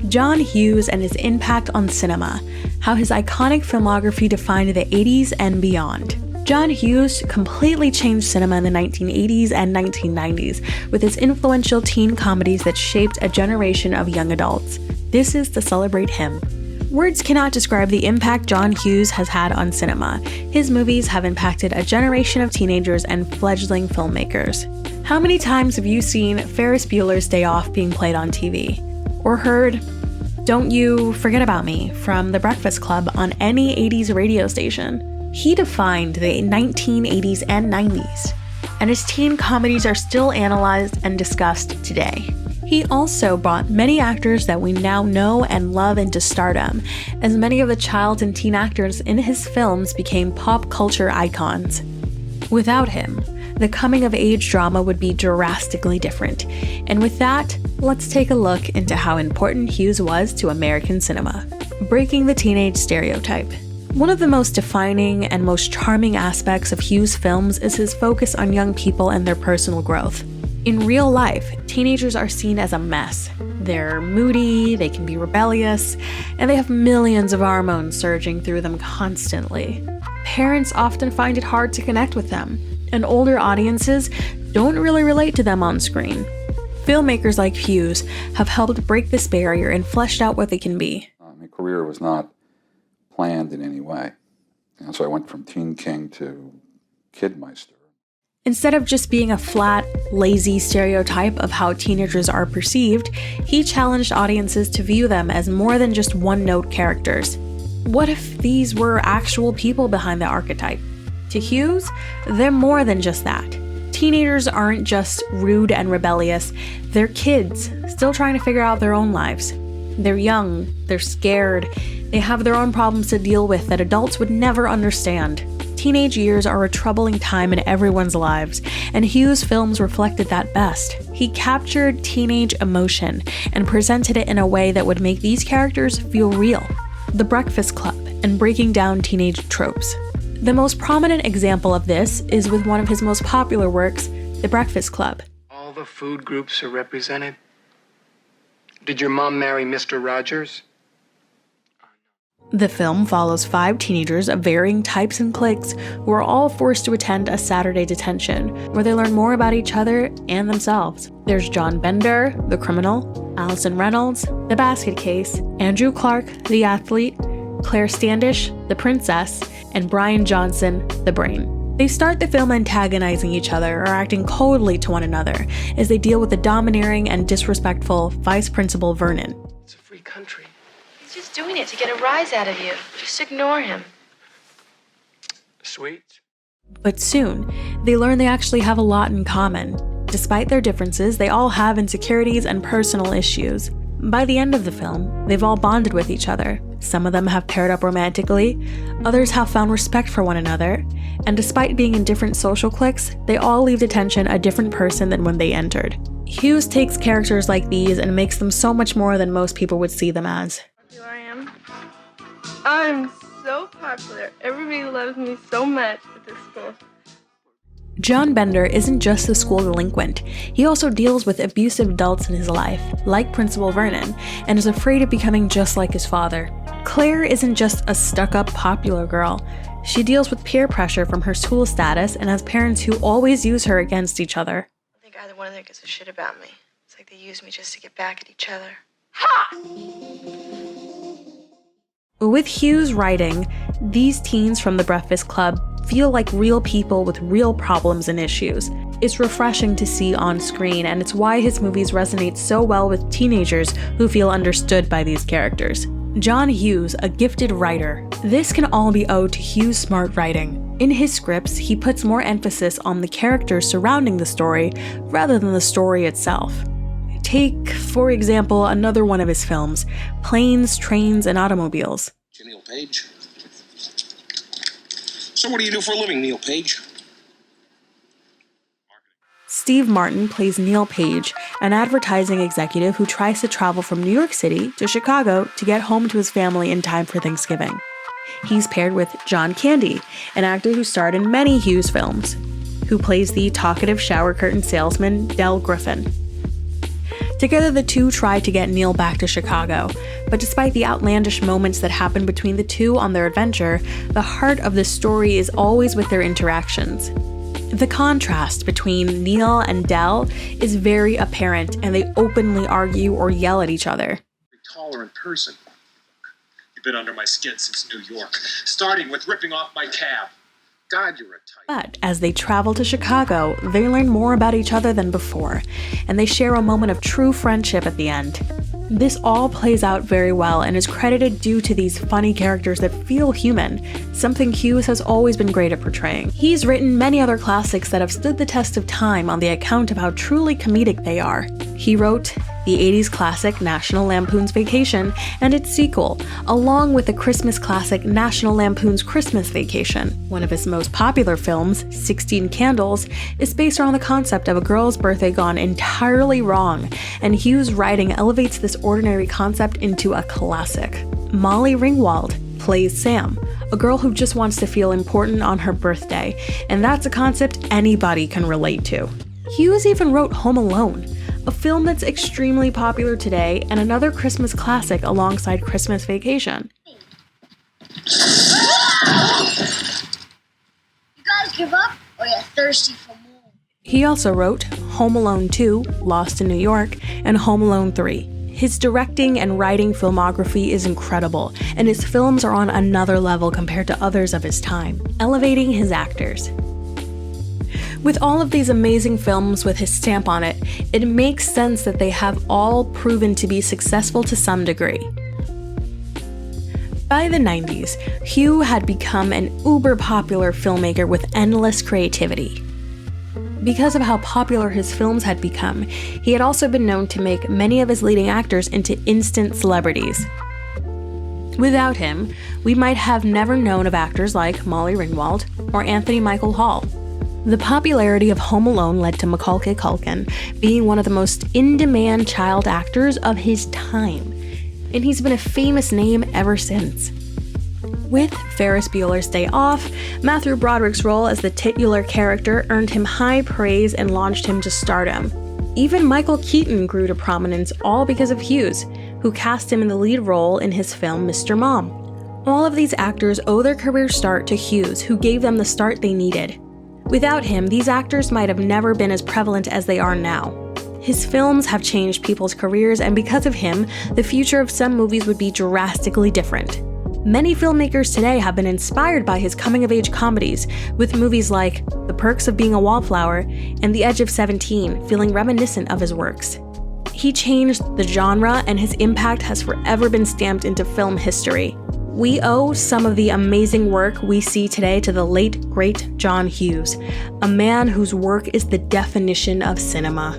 John Hughes and his impact on cinema, how his iconic filmography defined the 80s and beyond. John Hughes completely changed cinema in the 1980s and 1990s with his influential teen comedies that shaped a generation of young adults. This is to celebrate him. Words cannot describe the impact John Hughes has had on cinema. His movies have impacted a generation of teenagers and fledgling filmmakers. How many times have you seen Ferris Bueller's Day Off being played on TV? Or heard Don't You Forget About Me from The Breakfast Club on any 80s radio station? He defined the 1980s and 90s, and his teen comedies are still analyzed and discussed today. He also brought many actors that we now know and love into stardom, as many of the child and teen actors in his films became pop culture icons. Without him, the coming-of-age drama would be drastically different. And with that, let's take a look into how important Hughes was to American cinema. Breaking the teenage stereotype. One of the most defining and most charming aspects of Hughes' films is his focus on young people and their personal growth. In real life, teenagers are seen as a mess. They're moody, they can be rebellious, and they have millions of hormones surging through them constantly. Parents often find it hard to connect with them, and older audiences don't really relate to them on screen. Filmmakers like Hughes have helped break this barrier and fleshed out what they can be. My career was not planned in any way. So I went from Teen King to Kidmeister. Instead of just being a flat, lazy stereotype of how teenagers are perceived, he challenged audiences to view them as more than just one-note characters. What if these were actual people behind the archetype? To Hughes, they're more than just that. Teenagers aren't just rude and rebellious, they're kids, still trying to figure out their own lives. They're young, they're scared, they have their own problems to deal with that adults would never understand. Teenage years are a troubling time in everyone's lives, and Hughes' films reflected that best. He captured teenage emotion and presented it in a way that would make these characters feel real. The Breakfast Club and breaking down teenage tropes. The most prominent example of this is with one of his most popular works, The Breakfast Club. All the food groups are represented. Did your mom marry Mr. Rogers? The film follows 5 teenagers of varying types and cliques who are all forced to attend a Saturday detention, where they learn more about each other and themselves. There's John Bender, the criminal, Allison Reynolds, the basket case, Andrew Clark, the athlete, Claire Standish, the princess, and Brian Johnson, the brain. They start the film antagonizing each other or acting coldly to one another as they deal with the domineering and disrespectful Vice Principal Vernon. It's a free country. He's just doing it to get a rise out of you. Just ignore him. Sweet. But soon, they learn they actually have a lot in common. Despite their differences, they all have insecurities and personal issues. By the end of the film, they've all bonded with each other. Some of them have paired up romantically, others have found respect for one another, and despite being in different social cliques, they all leave detention a different person than when they entered. Hughes takes characters like these and makes them so much more than most people would see them as. Here I am. I'm so popular. Everybody loves me so much at this school. John Bender isn't just the school delinquent. He also deals with abusive adults in his life, like Principal Vernon, and is afraid of becoming just like his father. Claire isn't just a stuck-up popular girl. She deals with peer pressure from her school status and has parents who always use her against each other. I think either one of them gives a shit about me. It's like they use me just to get back at each other. With Hughes' writing, these teens from The Breakfast Club feel like real people with real problems and issues. It's refreshing to see on screen, and it's why his movies resonate so well with teenagers who feel understood by these characters. John Hughes, a gifted writer. This can all be owed to Hughes' smart writing. In his scripts, he puts more emphasis on the characters surrounding the story rather than the story itself. Take, for example, another one of his films, Planes, Trains, and Automobiles. Neil Page. So what do you do for a living, Neil Page? Steve Martin plays Neil Page, an advertising executive who tries to travel from New York City to Chicago to get home to his family in time for Thanksgiving. He's paired with John Candy, an actor who starred in many Hughes films, who plays the talkative shower curtain salesman Del Griffin. Together, the two try to get Neil back to Chicago, but despite the outlandish moments that happen between the two on their adventure, the heart of the story is always with their interactions. The contrast between Neil and Del is very apparent, and they openly argue or yell at each other. Taller in person. You've been under my skin since New York, starting with ripping off my cab. God, you're a type. But as they travel to Chicago, they learn more about each other than before, and they share a moment of true friendship at the end. This all plays out very well and is credited due to these funny characters that feel human, something Hughes has always been great at portraying. He's written many other classics that have stood the test of time on the account of how truly comedic they are. He wrote the 80s classic National Lampoon's Vacation and its sequel, along with the Christmas classic National Lampoon's Christmas Vacation. One of his most popular films, 16 Candles, is based around the concept of a girl's birthday gone entirely wrong, and Hughes' writing elevates this ordinary concept into a classic. Molly Ringwald plays Sam, a girl who just wants to feel important on her birthday, and that's a concept anybody can relate to. Hughes even wrote Home Alone, a film that's extremely popular today and another Christmas classic alongside Christmas Vacation. You guys give up, or you're thirsty for more? He also wrote Home Alone 2, Lost in New York, and Home Alone 3. His directing and writing filmography is incredible, and his films are on another level compared to others of his time, elevating his actors. With all of these amazing films with his stamp on it, it makes sense that they have all proven to be successful to some degree. By the 90s, Hugh had become an uber-popular filmmaker with endless creativity. Because of how popular his films had become, he had also been known to make many of his leading actors into instant celebrities. Without him, we might have never known of actors like Molly Ringwald or Anthony Michael Hall. The popularity of Home Alone led to Macaulay Culkin being one of the most in-demand child actors of his time, and he's been a famous name ever since. With Ferris Bueller's Day Off, Matthew Broderick's role as the titular character earned him high praise and launched him to stardom. Even Michael Keaton grew to prominence all because of Hughes, who cast him in the lead role in his film Mr. Mom. All of these actors owe their career start to Hughes, who gave them the start they needed. Without him, these actors might have never been as prevalent as they are now. His films have changed people's careers, and because of him, the future of some movies would be drastically different. Many filmmakers today have been inspired by his coming-of-age comedies, with movies like The Perks of Being a Wallflower and The Edge of 17 feeling reminiscent of his works. He changed the genre, and his impact has forever been stamped into film history. We owe some of the amazing work we see today to the late, great John Hughes, a man whose work is the definition of cinema.